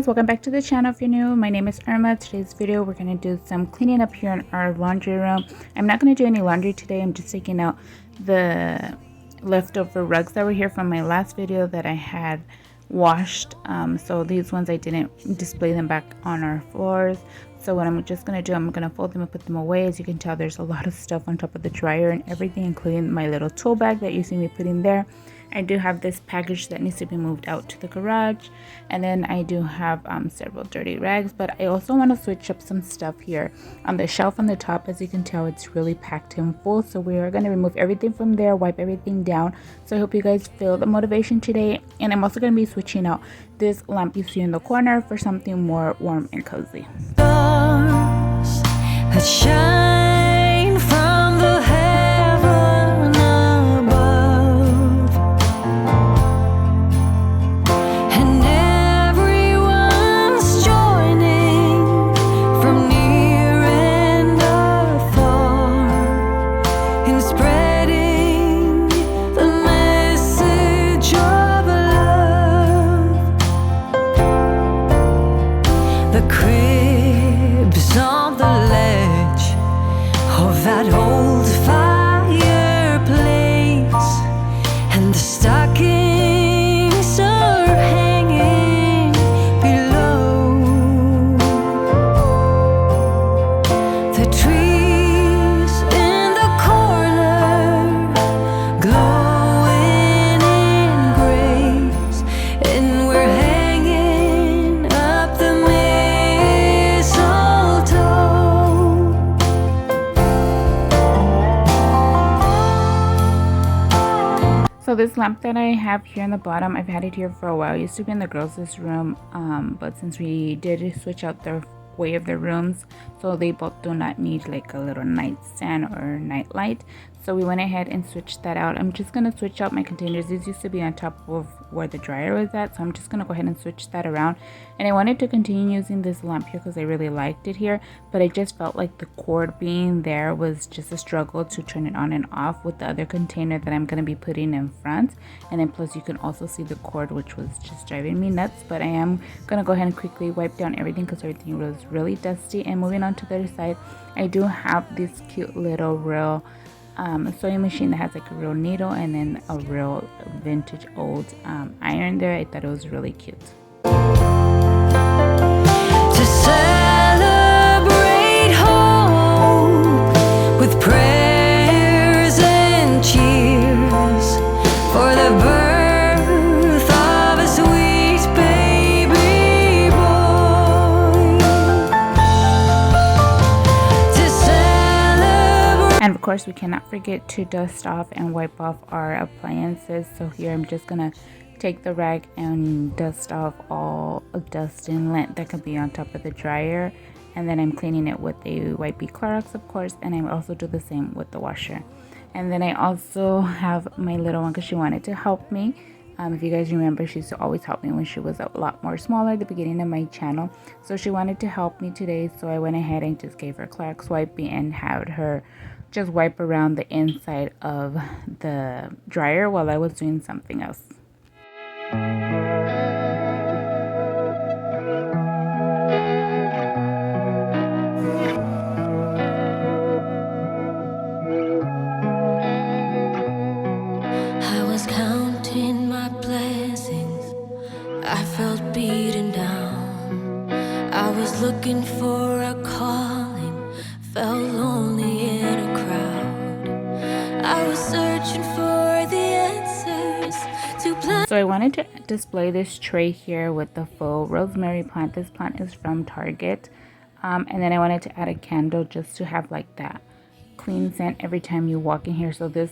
guys, welcome back to the channel. If you're new, my name is Irma. Today's video we're going to do some cleaning up here in our laundry room. I'm not going to do any laundry today. I'm just taking out the leftover rugs that were here from my last video that I had washed. So these ones I didn't display them back on our floors. So what I'm just going to do, I'm going to fold them and put them away. As you can tell, there's a lot of stuff on top of the dryer and everything, including my little tool bag that you see me putting there. I do have this package that needs to be moved out to the garage, and then I do have several dirty rags, but I also want to switch up some stuff here on the shelf on the top. As you can tell, it's really packed in full, so we are going to remove everything from there, wipe everything down. So I hope you guys feel the motivation today. And I'm also going to be switching out this lamp you see in the corner for something more warm and cozy. Stars that shine from the heaven above, and everyone's joining from near and afar in spreading the message of love. The cribs on the ledge of that old fireplace, and the stockings are hanging below. The trees in the corner glowing in grace, and we're hanging up the So this lamp that I have here in the bottom, I've had it here for a while. It used to be in the girls' room, but since we did switch out the way of the rooms, so they both do not need like a little nightstand or night light, so we went ahead and switched that out. I'm just going to switch out my containers. These used to be on top of where the dryer was at, so I'm just going to go ahead and switch that around. And I wanted to continue using this lamp here because I really liked it here, but I just felt like the cord being there was just a struggle to turn it on and off with the other container that I'm going to be putting in front. And then plus you can also see the cord, which was just driving me nuts. But I am going to go ahead and quickly wipe down everything because everything was really dusty. And moving on to the other side, I do have this cute little real sewing machine that has like a real needle and then a real vintage old iron there. I thought it was really cute. to celebrate hope with prayers and cheers for the birth of a sweet baby boy. To celebrate. And of course, we cannot forget to dust off and wipe off our appliances. So here I'm just gonna take the rag and dust off all dust and lint that could be on top of the dryer, and then I'm cleaning it with a wipey Clorox, of course, and I also do the same with the washer. And then I also have my little one because she wanted to help me. If you guys remember, she used to always help me when she was a lot more smaller at the beginning of my channel. So she wanted to help me today, so I went ahead and just gave her Clorox wipey and had her just wipe around the inside of the dryer while I was doing something else. I was counting my blessings, I felt beaten down. I was looking for a calling, felt lonely in a crowd. I was searching for the answers to plan. So I wanted to display this tray here with the faux rosemary plant. This plant is from Target. And then I wanted to add a candle just to have like that clean scent every time you walk in here. So this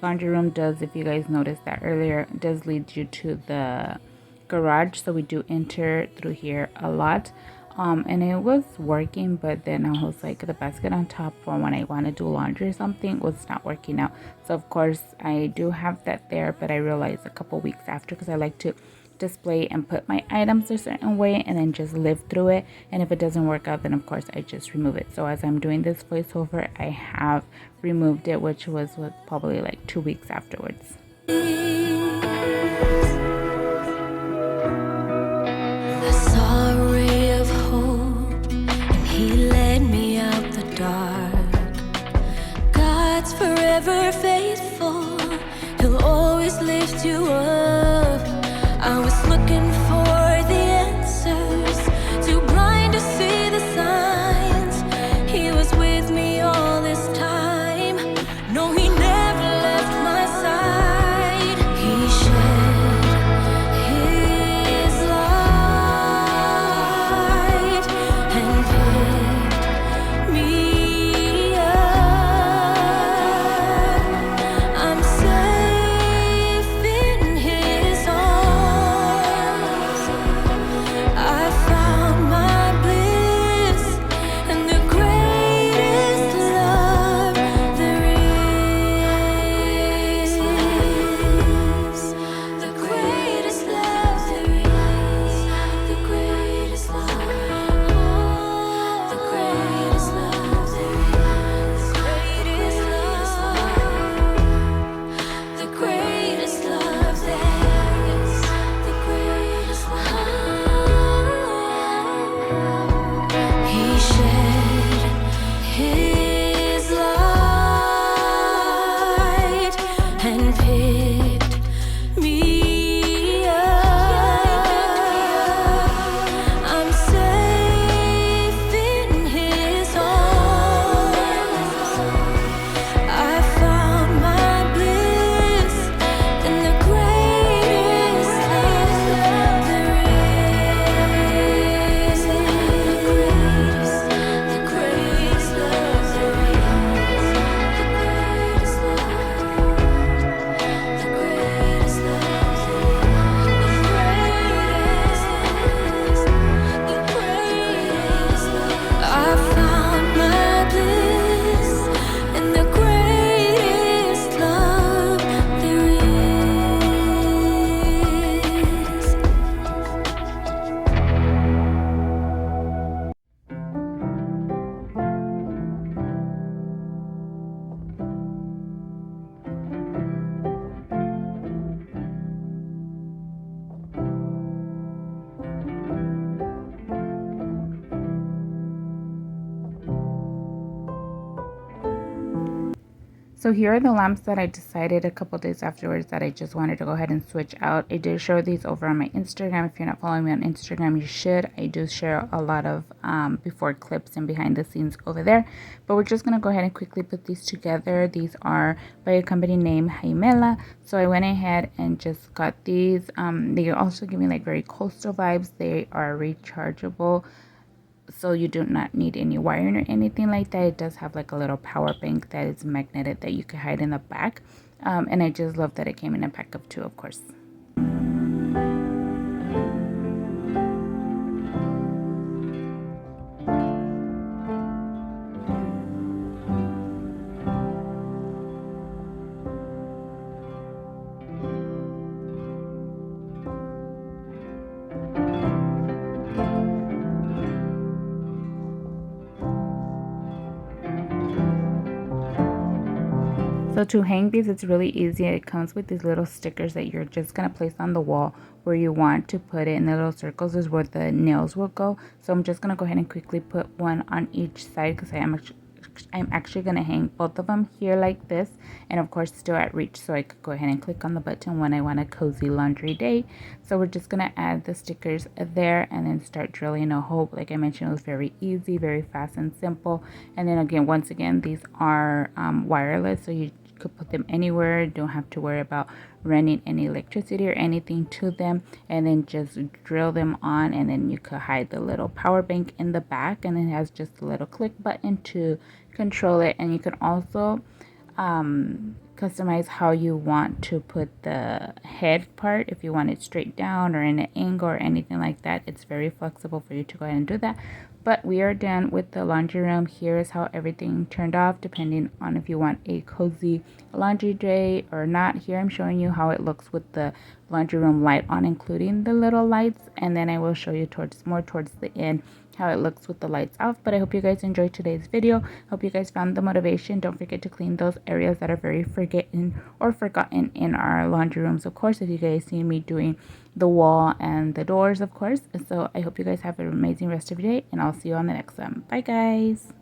laundry room does, if you guys noticed that earlier, does lead you to the garage. So we do enter through here a lot. And it was working, but then I was like, the basket on top for when I want to do laundry or something was not working out. So of course I do have that there, but I realized a couple weeks after, because I like to display and put my items a certain way and then just live through it, and if it doesn't work out, then of course I just remove it. So as I'm doing this voiceover, I have removed it, which was probably like 2 weeks afterwards. I saw So here are the lamps that I decided a couple days afterwards that I just wanted to go ahead and switch out. I did show these over on my Instagram. If you're not following me on Instagram, you should. I do share a lot of before clips and behind the scenes over there. But we're just going to go ahead and quickly put these together. These are by a company named Hymela. So I went ahead and just got these. They also give me like very coastal vibes. They are rechargeable, so you do not need any wiring or anything like that. It does have like a little power bank that is magnetic that you can hide in the back, and I just love that it came in a pack of 2, of course. So to hang these, it's really easy. It comes with these little stickers that you're just going to place on the wall where you want to put it. In the little circles is where the nails will go. So I'm just going to go ahead and quickly put one on each side because I'm actually going to hang both of them here like this, and of course still at reach, so I could go ahead and click on the button when I want a cozy laundry day. So we're just going to add the stickers there and then start drilling a hole. Like I mentioned, it was very easy, very fast and simple. And then again, once again, these are wireless, so you could put them anywhere. Don't have to worry about running any electricity or anything to them, and then just drill them on, and then you could hide the little power bank in the back, and it has just a little click button to control it. And you can also customize how you want to put the head part, if you want it straight down or in an angle or anything like that. It's very flexible for you to go ahead and do that. But we are done with the laundry room. Here is how everything turned off, depending on if you want a cozy laundry day or not. Here I'm showing you how it looks with the laundry room light on, including the little lights, and then I will show you more towards the end how it looks with the lights off. But I hope you guys enjoyed today's video. Hope you guys found the motivation. Don't forget to clean those areas that are very forgotten in our laundry rooms, of course, if you guys see me doing the wall and the doors, of course. So I hope you guys have an amazing rest of your day, and I'll see you on the next one. Bye guys.